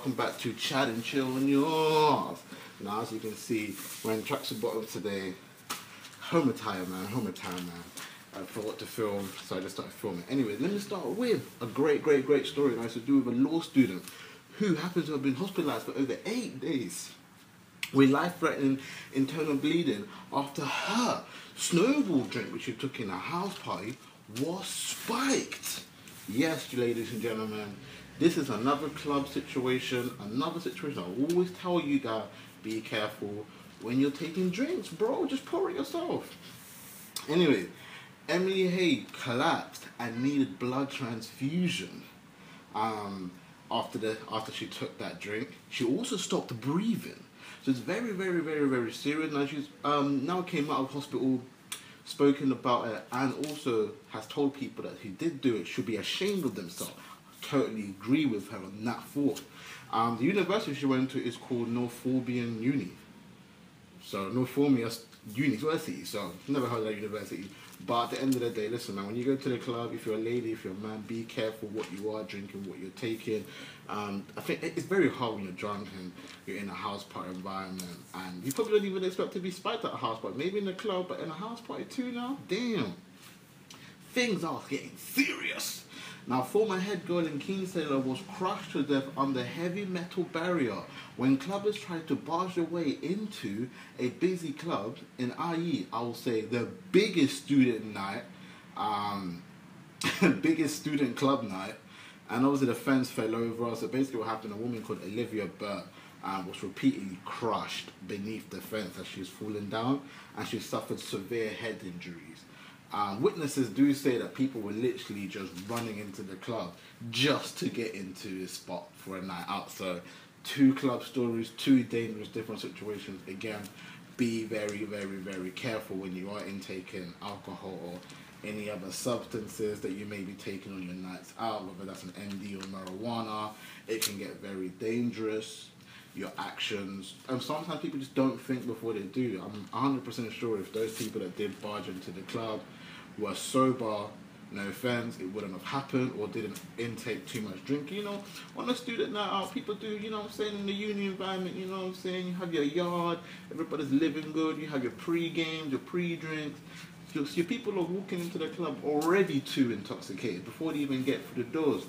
welcome back to Chat and Chill on yours. Now, as you can see, we're in tracksuit bottom today. Home attire, man. I forgot to film, so I just started filming. Anyway, let me start with a great story. It has to do with a law student who happens to have been hospitalized for over 8 days with life-threatening internal bleeding after her snowball drink, which she took in a house party, was spiked. Yes, ladies and gentlemen, this is another club situation, another situation. I always tell you guys, be careful when you're taking drinks, bro. Just pour it yourself. Anyway, Emily Hay collapsed and needed blood transfusion after she took that drink. She also stopped breathing. So it's very serious. Now she's now came out of hospital, spoken about it, and also has told people that who did do it should be ashamed of themselves. Totally agree with her on that thought. The university she went to is called Norfolbian Uni. So Norfolbian University. So never heard of that university. But at the end of the day, listen, man, when you go to the club, if you're a lady, if you're a man, be careful what you are drinking, what you're taking. I think it's very hard when you're drunk and you're in a house party environment, and you probably don't even expect to be spiked at a house party. Maybe in the club, but in a house party too now? Damn. Things are getting serious. Now, former head girl in Kingsale was crushed to death under heavy metal barrier when clubbers tried to barge their way into a busy club in IE. I will say the biggest student night, biggest student club night, and obviously the fence fell over. So basically what happened, a woman called Olivia Burt was repeatedly crushed beneath the fence as she was falling down, and she suffered severe head injuries. Witnesses do say that people were literally just running into the club just to get into a spot for a night out. So 2 club stories, 2 dangerous different situations. Again, be very careful when you are intaking alcohol or any other substances that you may be taking on your nights out, whether that's an MD or marijuana. It can get very dangerous. Your actions, and sometimes people just don't think before they do. I'm 100% sure if those people that did barge into the club were sober, no offense, it wouldn't have happened, or didn't intake too much drink. You know, on a student night out, people do, you know what I'm saying, in the uni environment, you know what I'm saying, you have your yard, everybody's living good, you have your pre-games, your pre-drinks. Your people are walking into the club already too intoxicated before they even get through the doors.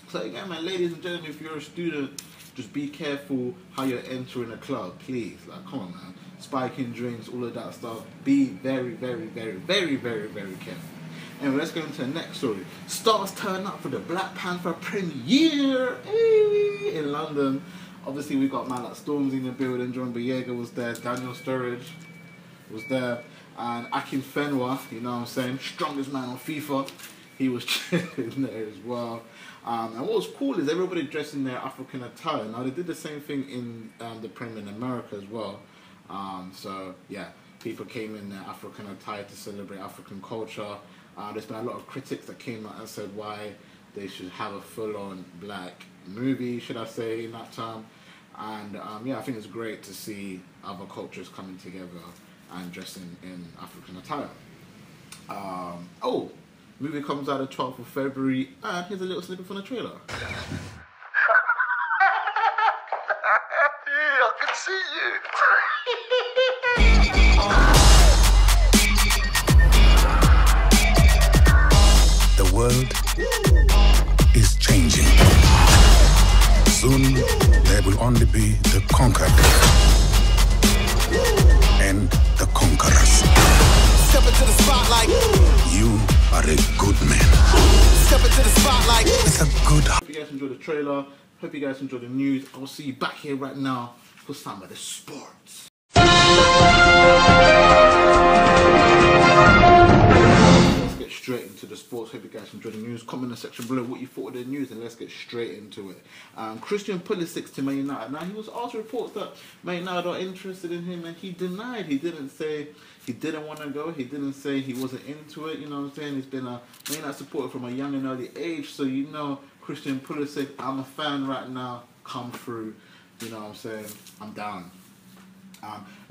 So again, man, ladies and gentlemen, if you're a student, just be careful how you're entering a club, please. Like, come on, man. Spiking drinks, all of that stuff. Be very careful. Anyway, let's go into the next story. Stars turn up for the Black Panther premiere in London. Obviously, we got man like Stormzy in the building. John Boyega was there. Daniel Sturridge was there. And Akin Fenwa, you know what I'm saying? Strongest man on FIFA. He was chilling there as well. And what was cool is everybody dressed in their African attire. Now, they did the same thing in the Prem in America as well. So, yeah, people came in their African attire to celebrate African culture. There's been a lot of critics that came out and said why they should have a full-on black movie, should I say, in that time. And, yeah, I think it's great to see other cultures coming together and dressing in African attire. Movie comes out the 12th of February, and here's a little snippet from the trailer. I can see you. The world is changing. Soon there will only be the conquered and the conquerors. Step into the spotlight. You are a good man. Step into the spotlight. It's a good. Hope you guys enjoyed the trailer. Hope you guys enjoyed the news. I will see you back here right now for some of the sports. Let's get straight into the sports. Hope you guys enjoyed the news. Comment in the section below what you thought of the news, and let's get straight into it. Christian Pulisic to Man United. Now, he was asked reports that Man United are interested in him, and he denied. He didn't say he didn't want to go. He didn't say he wasn't into it. You know what I'm saying? He's been a Man United supporter from a young and early age, so you know, Christian Pulisic, I'm a fan right now. Come through. You know what I'm saying? I'm down.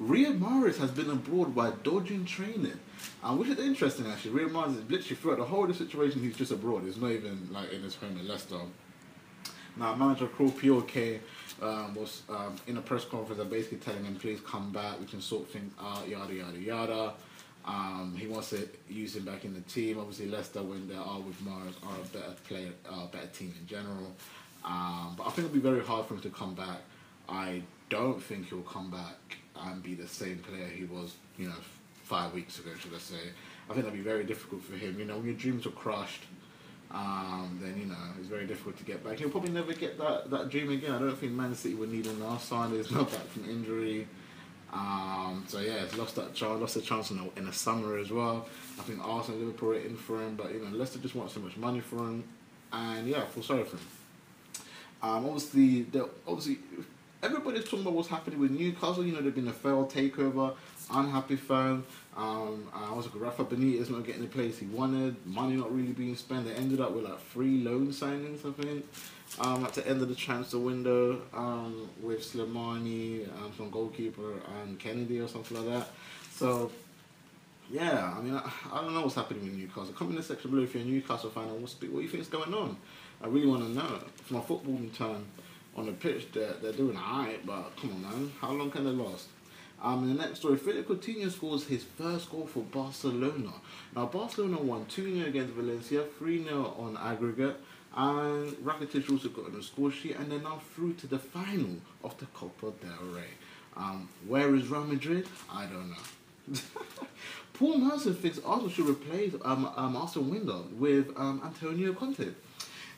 Riyad Mahrez has been abroad while dodging training, which is interesting actually. Riyad Mahrez is literally throughout the whole of the situation, he's just abroad. He's not even like in his home in Leicester. Now, manager P.O.K. was in a press conference and basically telling him, please come back, we can sort things out, yada, yada, yada. He wants to use him back in the team. Obviously, Leicester, when they are with Mars, are a better player, better team in general. But I think it'll be very hard for him to come back. I don't think he'll come back and be the same player he was, 5 weeks ago, should I say. I think that'll be very difficult for him. When your dreams are crushed, then, it's very difficult to get back. He'll probably never get that dream again. I don't think Man City would need him last sign. He's not back from injury. So yeah, he's lost that chance, lost the chance in the summer as well. I think Arsenal and Liverpool are in for him, but Leicester just want so much money for him, and yeah, I feel sorry for him. Obviously, everybody's talking about what's happening with Newcastle. They've been a failed takeover, unhappy fan. Rafa Benitez not getting the place he wanted, money not really being spent. They ended up with like 3 loan signings, I think. At the end of the transfer window, with Slimani, some goalkeeper, and Kennedy or something like that. So, yeah, I don't know what's happening with Newcastle. Come in the section below if you're a Newcastle fan and what do you think is going on. I really want to know. From a footballing term, on the pitch, they're doing alright, but come on, man, how long can they last? In the next story, Philippe Coutinho scores his first goal for Barcelona. Now, Barcelona won 2-0 against Valencia, 3-0 on aggregate, and Rakitic also got on the score sheet, and they're now through to the final of the Copa del Rey. Where is Real Madrid? I don't know. Paul Merson thinks Arsenal should replace Arsene Wenger with Antonio Conte.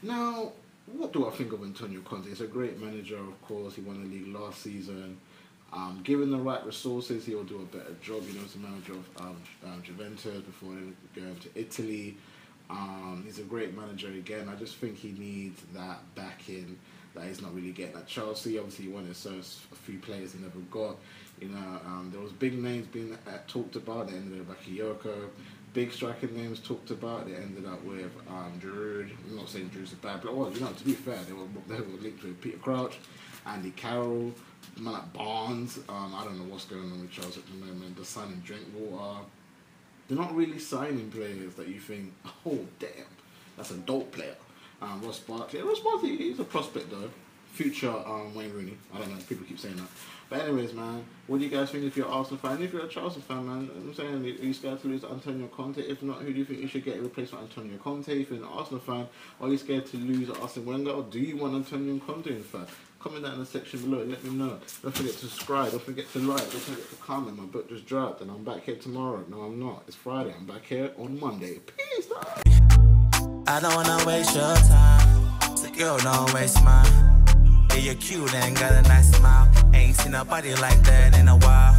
Now, what do I think of Antonio Conte? He's a great manager, of course. He won the league last season. Given the right resources, he'll do a better job. He's a manager of Juventus before going to Italy. He's a great manager again. I just think he needs that backing that he's not really getting at Chelsea. Obviously, he wanted a few players he never got. There was big names being talked about. They ended up Bakayoko. Big striking names talked about. They ended up with Giroud. I'm not saying Giroud's a bad player. Well, to be fair, they were linked with Peter Crouch, Andy Carroll, man like Barnes. I don't know what's going on with Chelsea at the moment. They're signing Drinkwater. They're not really signing players that you think, oh damn, that's a dope player. Ross Barkley, he's a prospect though. Future Wayne Rooney. I don't know, people keep saying that. But anyways, man, what do you guys think if you're an Arsenal fan? If you're a Chelsea fan, man, I'm saying, are you scared to lose to Antonio Conte? If not, who do you think you should get a replacement for Antonio Conte? If you're an Arsenal fan, are you scared to lose Arsene Wenger, or do you want Antonio Conte in fact? Comment that in the section below and let me know. Don't forget to subscribe, don't forget to like, don't forget to comment. My book just dropped and I'm back here tomorrow. No, I'm not. It's Friday. I'm back here on Monday. Peace. I don't wanna waste your time, so girl, don't waste mine. Yeah, you're cute and got a nice smile. Ain't seen a body like that in a while.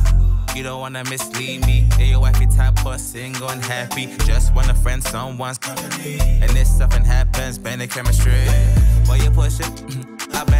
You don't wanna mislead me. Yeah, your wifey type or single and happy. Just wanna friend someone's company. And this stuff happens, bend the chemistry. While you push it, I bet.